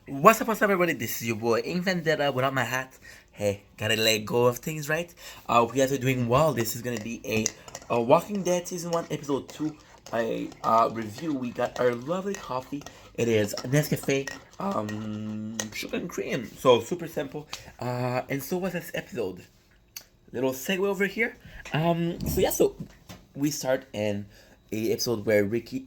What's up, everybody? This is your boy Ink Vendetta without my hat. Hey, gotta let go of things, right? We guys are doing well. This is gonna be a Walking Dead season 1, episode 2, a review. We got our lovely coffee. It is Nescafe, sugar and cream. So super simple. And so was this episode. Little segue over here. So we start in a episode where Ricky.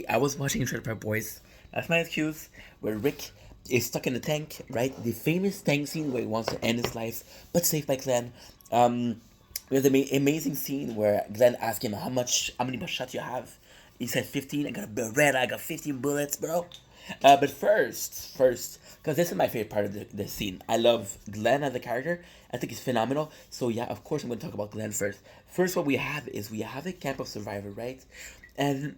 I was watching Trailer Park Boys. That's my excuse. Where Rick is stuck in the tank, right? The famous tank scene where he wants to end his life, but saved by Glenn. We have the amazing scene where Glenn asks him how many shots you have. He said 15. I got a Beretta. I got 15 bullets, bro. But first, because this is my favorite part of the scene. I love Glenn as a character. I think he's phenomenal. So yeah, of course I'm going to talk about Glenn first. First, what we have is we have a camp of survivor, right? And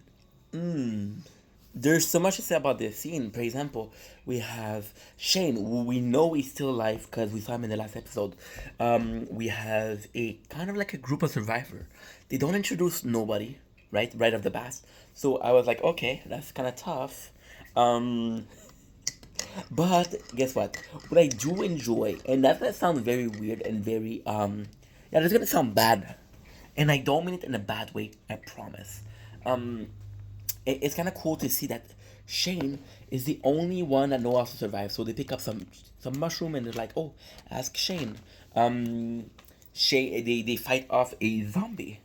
there's so much to say about this scene. For example, we have Shane, who we know he's still alive because we saw him in the last episode. We have a kind of like a group of survivor. They don't introduce nobody, right off the bat. So I was like, okay, that's kind of tough. Um, but guess what? What I do enjoy, and that's gonna sound very weird and very yeah, that's gonna sound bad, and I don't mean it in a bad way. I promise. Um, it's kind of cool to see that Shane is the only one that knows how to survive. So they pick up some mushroom and they're like, oh, ask Shane. Shane they fight off a zombie,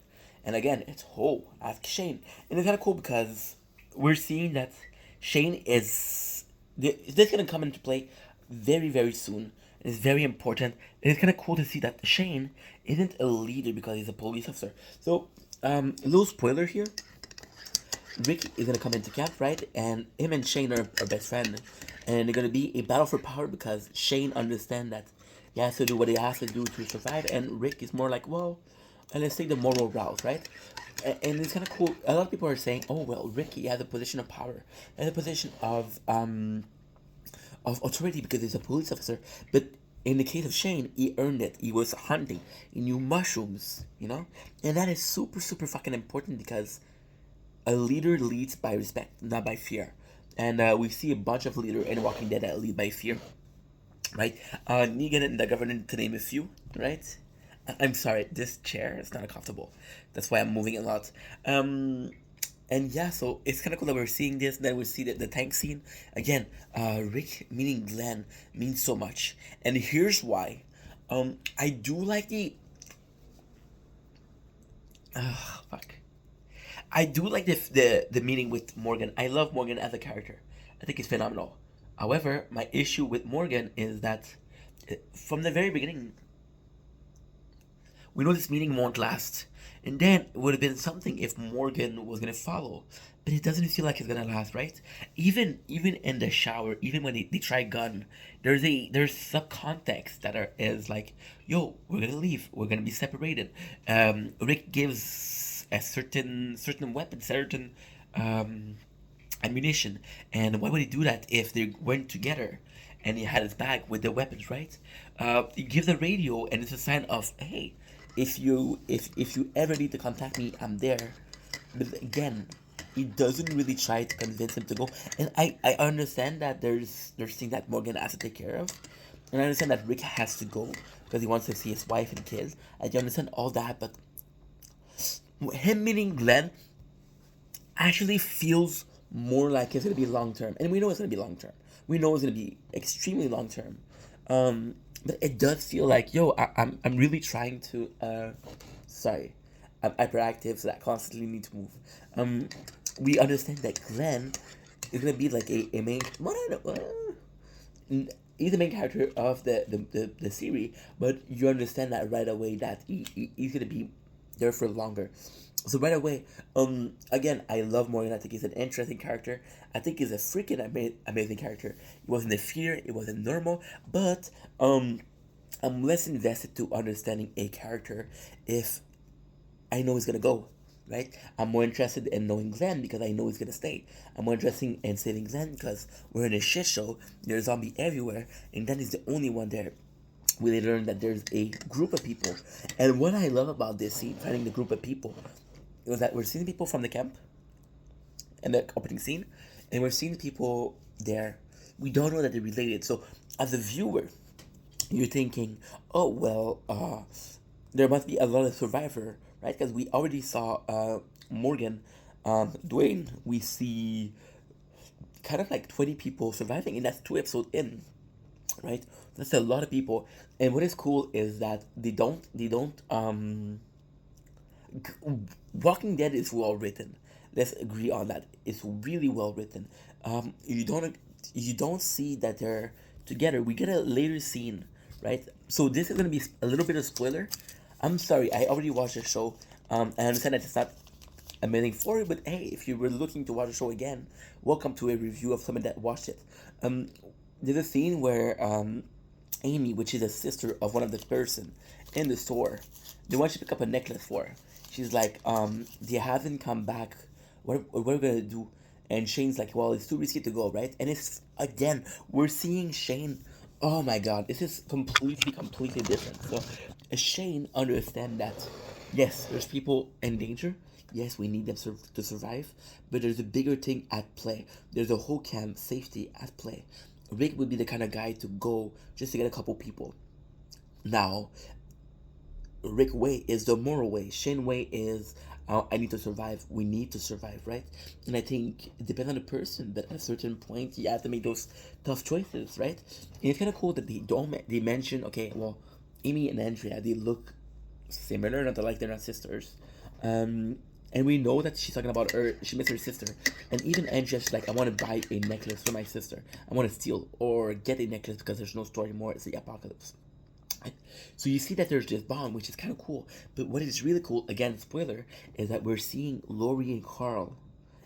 and again it's oh ask Shane, and it's kind of cool because we're seeing that Shane is this gonna come into play very soon. It's very important. And it's kind of cool to see that Shane isn't a leader because he's a police officer. So a little spoiler here. Rick is gonna come into camp, right? And him and Shane are best friends, and they're gonna be a battle for power because Shane understands that he has to do what he has to do to survive, and Rick is more like, well, and let's take the moral route, right? And it's kind of cool. A lot of people are saying, oh well, Ricky has a position of power, has a position of authority because he's a police officer, but in the case of Shane, he earned it. He was hunting. He knew mushrooms, and that is super fucking important because a leader leads by respect, not by fear. And we see a bunch of leaders in Walking Dead that lead by fear, right? Negan and the Governor, to name a few, right? I'm sorry, this chair is not comfortable. That's why I'm moving a lot. And yeah, so it's kind of cool that we're seeing this. Then we see the tank scene again. Rick meaning Glenn means so much, and here's why. I do like the fuck. I do like the meeting with Morgan. I love Morgan as a character. I think he's phenomenal. However, my issue with Morgan is that from the very beginning, we know this meeting won't last. And then it would have been something if Morgan was gonna follow. But it doesn't feel like it's gonna last, right? Even in the shower, even when they try gun, there's some context that is like, yo, we're gonna leave, we're gonna be separated. Rick gives a certain weapon, certain um, ammunition, and why would he do that if they went together? And he had his bag with the weapons, right? You give the radio, and it's a sign of, hey, if you ever need to contact me, I'm there. But again, he doesn't really try to convince him to go. And I understand that there's things that Morgan has to take care of, and I understand that Rick has to go because he wants to see his wife and kids. I do understand all that, but him meeting Glenn actually feels more like it's gonna be long term, and we know it's gonna be long term. We know it's gonna be extremely long term. But it does feel like, yo, I'm really trying to. Sorry, I'm hyperactive, so I constantly need to move. We understand that Glenn is gonna be like a main. What I know, he's the main character of the series, but you understand that right away that he's gonna be there for longer. So right away, again, I love Morgan. I think he's an interesting character. I think he's a freaking amazing character. It wasn't a fear. It wasn't normal. But I'm less invested to understanding a character if I know he's gonna go. Right? I'm more interested in knowing Glenn because I know he's gonna stay. I'm more interested in saving Glenn because we're in a shit show. There's zombie everywhere, and Glenn is the only one there. We learn that there's a group of people, and what I love about this scene, finding the group of people, was that we're seeing people from the camp in the opening scene, and we're seeing people there We don't know that they're related. So as a viewer, you're thinking, oh well, there must be a lot of survivor, right? Because we already saw Morgan, Dwayne. We see kind of like 20 people surviving, and that's 2 episodes in, right? That's a lot of people. And what is cool is that they don't Walking Dead is well written. Let's agree on that. It's really well written. You don't see that they're together. We get a later scene, right? So this is gonna be a little bit of spoiler. I'm sorry, I already watched the show. I understand that it's not amazing for it, but hey, if you were looking to watch the show again, welcome to a review of someone that watched it. Um, there's a scene where Amy, which is a sister of one of the person in the store, they want you to pick up a necklace for her. She's like, they haven't come back. What are we gonna do? And Shane's like, well, it's too risky to go, right? And it's again, we're seeing Shane. Oh my God, this is completely different. So, Shane understand that, yes, there's people in danger. Yes, we need them to survive, but there's a bigger thing at play. There's a whole camp safety at play. Rick would be the kind of guy to go just to get a couple people. Now, Rick Way is the moral way. Shane Way is I need to survive. We need to survive, right? And I think it depends on the person, but at a certain point, you have to make those tough choices, right? And it's kind of cool that they mention, okay, well, Amy and Andrea, they look similar, not like they're not sisters. And we know that she's talking about her. She missed her sister, and even Andrea's like, I want to buy a necklace for my sister. I want to steal or get a necklace because there's no store anymore. It's the apocalypse. Right? So you see that there's this bond, which is kind of cool. But what is really cool, again, spoiler, is that we're seeing Lori and Carl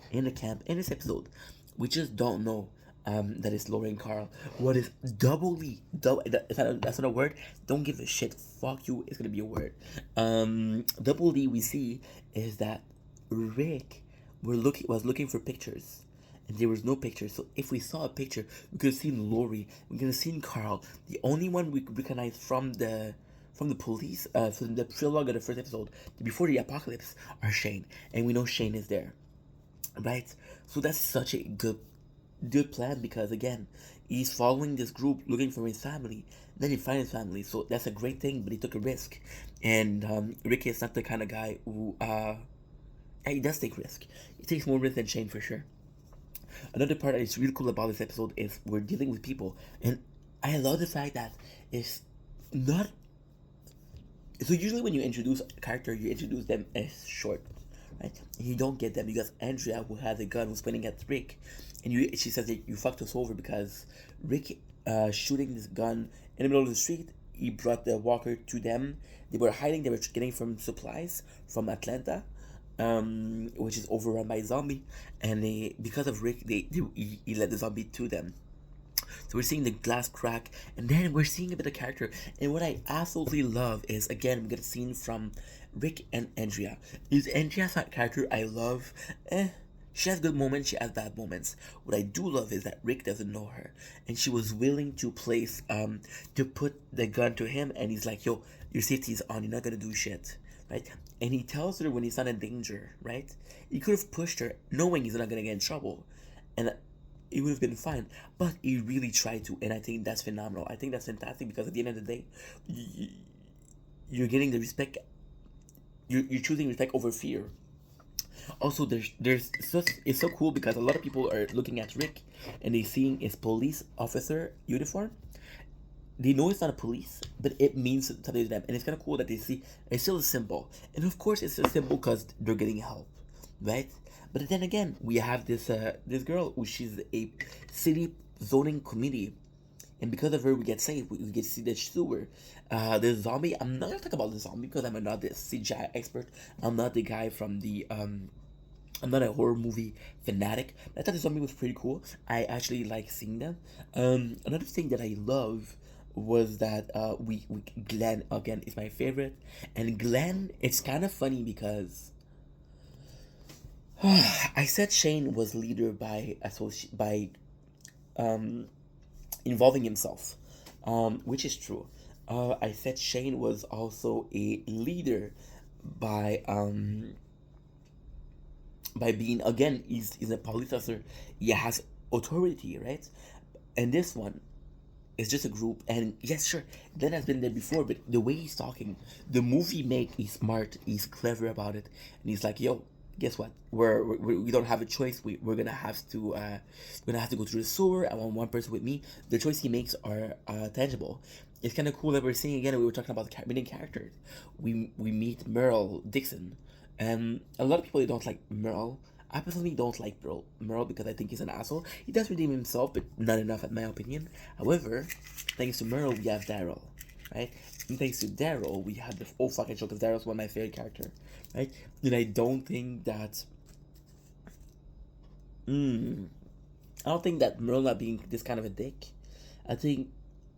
in the camp in this episode. We just don't know that it's Lori and Carl. What is that's not a word. Don't give a shit. Fuck you. It's gonna be a word. Double D we see is that Rick was looking for pictures and there was no picture. So if we saw a picture, we could have seen Lori, we could have seen Carl. The only one we could recognize from the police, from the prologue of the first episode, before the apocalypse, are Shane, and we know Shane is there, right? So that's such a good plan because again, he's following this group looking for his family. Then he finds his family, so that's a great thing. But he took a risk, and Ricky is not the kind of guy who he does take risk. He takes more risk than Shane for sure. Another part that is really cool about this episode is we're dealing with people, and I love the fact that it's not. So usually when you introduce a character, you introduce them as short, right? And you don't get them because Andrea, who has a gun, was pointing at Rick, and she says that you fucked us over because Rick shooting this gun in the middle of the street. He brought the walker to them. They were hiding. They were getting from supplies from Atlanta, which is overrun by zombie, and because of Rick, he led the zombie to them. So we're seeing the glass crack, and then we're seeing a bit of character. And what I absolutely love is again we get a scene from Rick and Andrea. Is Andrea's that character I love? She has good moments, she has bad moments. What I do love is that Rick doesn't know her, and she was willing to to put the gun to him, and he's like, "Yo, your safety's on. You're not gonna do shit." Right? And he tells her when he's not in danger, right? He could have pushed her knowing he's not gonna get in trouble. And it would have been fine. But he really tried to, and I think that's phenomenal. I think that's fantastic because at the end of the day, you're getting the respect. You're choosing respect over fear. Also, it's so cool because a lot of people are looking at Rick and they seeing his police officer uniform. They know it's not a police, but it means something to them, and it's kind of cool that they see it's still a symbol, and of course it's a symbol because they're getting help, right? But then again, we have this girl who she's a city zoning committee, and because of her, we get saved. We get to see the sewer. The zombie. I'm not gonna talk about the zombie because I'm not the CGI expert. I'm not the guy from the I'm not a horror movie fanatic. I thought the zombie was pretty cool. I actually like seeing them. Another thing that I love was that we Glenn again is my favorite, and Glenn. It's kind of funny because I said Shane was leader by um involving himself, which is true. I said Shane was also a leader by um by being again he's a police officer. He has authority, right? And this one is just a group. And yes, sure, Glenn has been there before, but the way he's talking, the movie make he's smart, he's clever about it, and he's like, "Yo, guess what? We don't have a choice. We're gonna have to go through the sewer. I want one person with me." The choice he makes are tangible. It's kind of cool that we're seeing again. We were talking about the meeting characters. We meet Merle Dixon, and a lot of people don't like Merle. I personally don't like Merle because I think he's an asshole. He does redeem himself, but not enough, in my opinion. However, thanks to Merle, we have Daryl, right? And thanks to Daryl, we have the whole fucking show because Daryl's one of my favorite character, right? And I don't think that. Mm, I don't think that Merle not being this kind of a dick. I think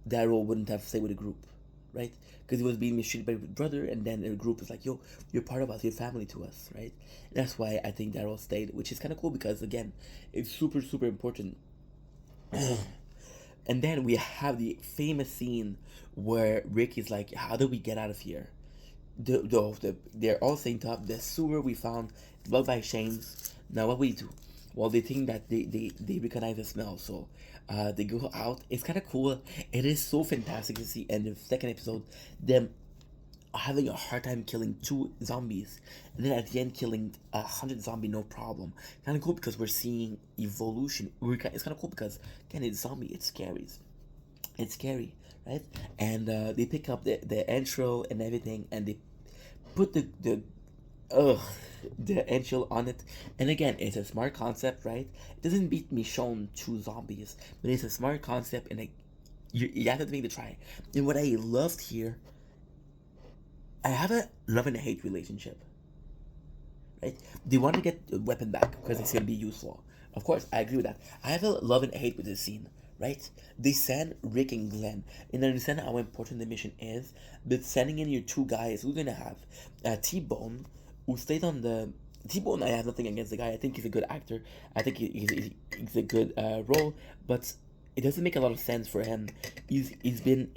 Daryl wouldn't have stayed with the group, right? Because he was being mistreated by his brother, and then the group was like, "Yo, you're part of us, you're family to us," right? And that's why I think Daryl stayed, which is kind of cool because again, it's super super important. And then we have the famous scene where Rick is like, "How do we get out of here?" They're all saying top the sewer we found blocked by chains. Now what we do? Well, they think that they recognize the smell, so they go out. It's kind of cool. It is so fantastic to see in the second episode them having a hard time killing two zombies, and then at the end killing 100 zombie no problem. Kind of cool because we're seeing evolution. It's kind of cool because again it's zombie. It's scary, right? And they pick up the intro and everything, and they put ugh the intro on it. And again, it's a smart concept, right? It doesn't beat me showing two zombies, but it's a smart concept, and you have to make the try. And what I loved here, I have a love and a hate relationship, right? They want to get the weapon back because it's gonna be useful. Of course, I agree with that. I have a love and a hate with this scene, right? They send Rick and Glenn, and I understand how important the mission is, but sending in your two guys, we're gonna have T Bone, who stayed on the T Bone. I have nothing against the guy. I think he's a good actor. I think he's a good role, but it doesn't make a lot of sense for him. He's been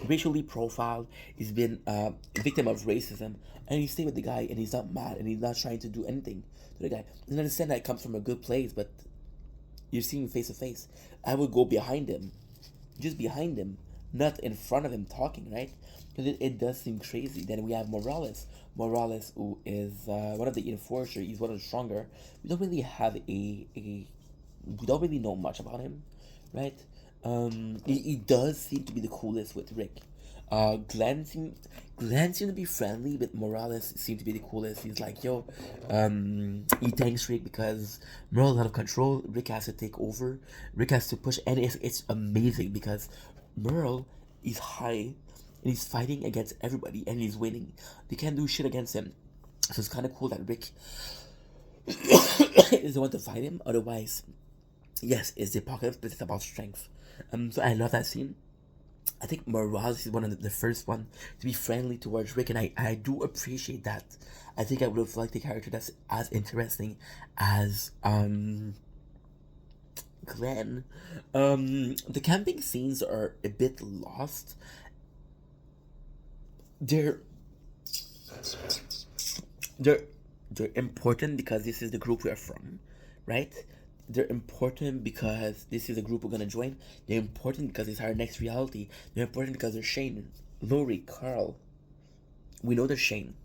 racially profiled. He's been a victim of racism, and he's staying with the guy, and he's not mad, and he's not trying to do anything to the guy. And I understand that it comes from a good place, but you're seeing him face to face. I would go behind him, just behind him, not in front of him talking, right? Because it does seem crazy. Then we have Morales. Morales, who is one of the enforcers. He's one of the stronger. We don't really have we don't really know much about him, right? He does seem to be the coolest with Rick. Glenn seemed to be friendly, but Morales seemed to be the coolest. He's like, "Yo, he thanks Rick because Merle's out of control. Rick has to take over. Rick has to push, and it's amazing because Merle is high and he's fighting against everybody and he's winning. They can't do shit against him. So it's kind of cool that Rick is the one to fight him. Otherwise, yes, it's the apocalypse, but it's about strength. So I love that scene. I think Morales is one of the first one to be friendly towards Rick, and I do appreciate that. I think I would have liked a character that's as interesting as Glenn. The camping scenes are a bit lost. They're they're they're important because this is the group we're from, right? They're important because this is a group we're gonna join. They're important because it's our next reality. They're important because they're Shane, Lori, Carl. We know they're Shane,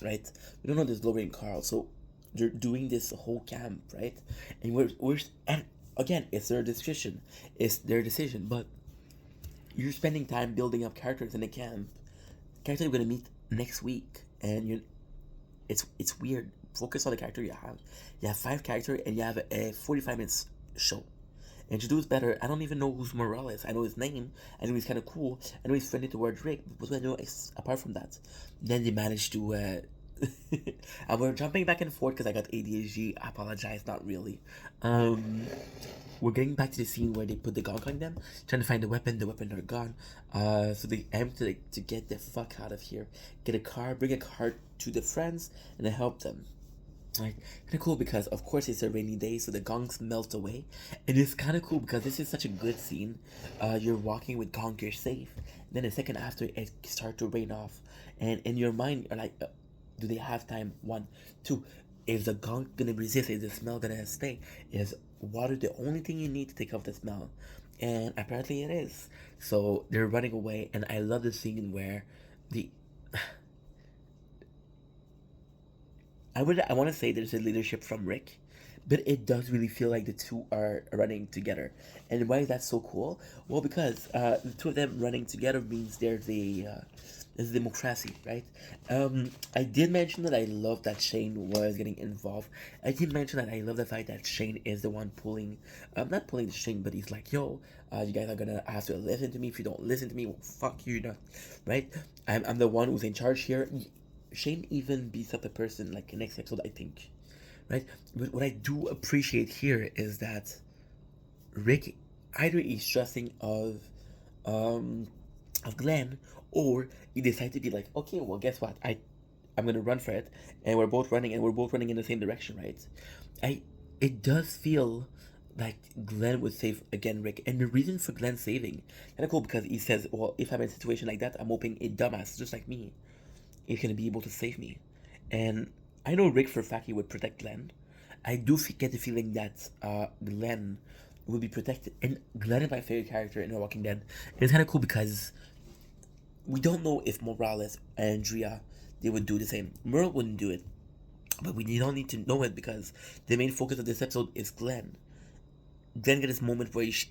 right? We don't know there's Lori and Carl, so they're doing this whole camp, right? And we're and again, it's their decision. It's their decision, but you're spending time building up characters in the camp. Characters you're gonna meet next week, and it's weird. Focus on the character you have. You have five characters, and you have a 45 minutes show. And to do it better, I don't even know who's Morales. I know his name. I know he's kind of cool. I know he's friendly towards Rick. But what do I know apart from that? Then they managed to. And we're jumping back and forth because I got ADHD. I apologize, not really. Um, we're getting back to the scene where they put the gong on them, trying to find the weapon. The weapon are gone. So they aim to get the fuck out of here. Get a car, bring a car to the friends, and then help them. Right, kind of cool because of course it's a rainy day, so the gongs melt away, and it's kind of cool because this is such a good scene. You're walking with gong, you're safe. Then a second after, it start to rain off, and in your mind, you're like, do they have time? One, two. Is the gong gonna resist? Is the smell gonna stay? Is water the only thing you need to take off the smell? and apparently it is. So they're running away, and I love the scene where the I want to say there's a leadership from Rick, but it does really feel like the two are running together. And why is that so cool? Well, because the two of them running together means there's democracy, right? I did mention that I love that Shane was getting involved. I did mention that I love the fact that Shane is the one pulling, not pulling the string, but he's like, yo, you guys are gonna have to listen to me. If you don't listen to me, well, fuck you, not, right? I'm the one who's in charge here. Shane even beats up a person like next episode, I think, right? But what I do appreciate here is that Rick either is trusting um of Glenn, or he decided to be like, okay, well, guess what? I'm gonna run for it, and we're both running in the same direction, right? I It does feel like Glenn would save again Rick, and the reason for Glenn saving kind of cool because he says, well, if I'm in a situation like that, I'm hoping a dumbass just like me is gonna be able to save me. And I know Rick for a fact he would protect Glenn. I do get the feeling that Glenn will be protected. And Glenn is my favorite character in The Walking Dead. And it's kind of cool because we don't know if Morales and Andrea they would do the same. Merle wouldn't do it, but we don't need to know it because the main focus of this episode is Glenn. Glenn get this moment where he's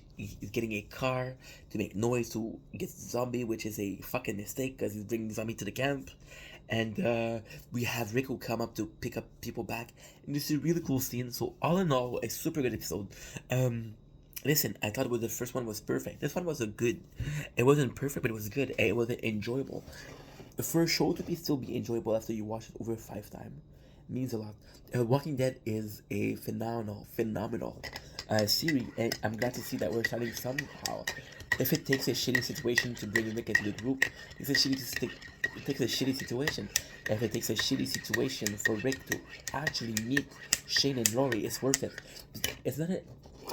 getting a car to make noise to get Zombie, which is a fucking mistake because he's bringing Zombie to the camp. And we have Rico come up to pick up people back. And this is a really cool scene. So all in all, a super good episode. Listen, I thought the first one was perfect. This one was a good. It wasn't perfect, but it was good. It was enjoyable. For a show to be still be enjoyable after you watch it over 5 times means a lot. Walking Dead is a phenomenal series, and I'm glad to see that we're starting somehow. If it takes a shitty situation to bring Rick into the group, it takes a shitty situation. If it takes a shitty situation for Rick to actually meet Shane and Laurie, it's worth it. It's not a.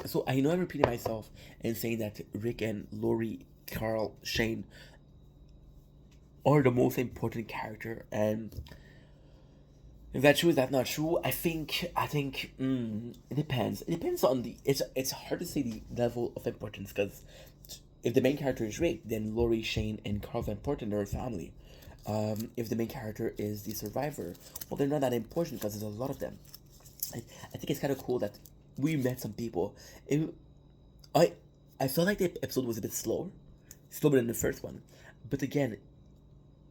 So I know I'm repeating myself and saying that Rick and Laurie, Carl, Shane are the most important character, and is that true? Is that not true? I think it depends. It depends on the. It's hard to say the level of importance because if the main character is Rick, then Laurie, Shane, and Carl are important. They're a family. If the main character is the survivor, well, they're not that important because there's a lot of them. I think it's kind of cool that we met some people. I I felt like the episode was a bit slower than the first one, but again,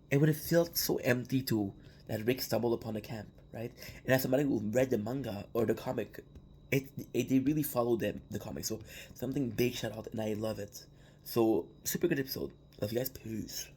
it would have felt so empty too that Rick stumbled upon the camp, right? And as somebody who read the manga or the comic, it they really followed the comic. So something big shout out, and I love it. So super good episode. Love you guys. Peace.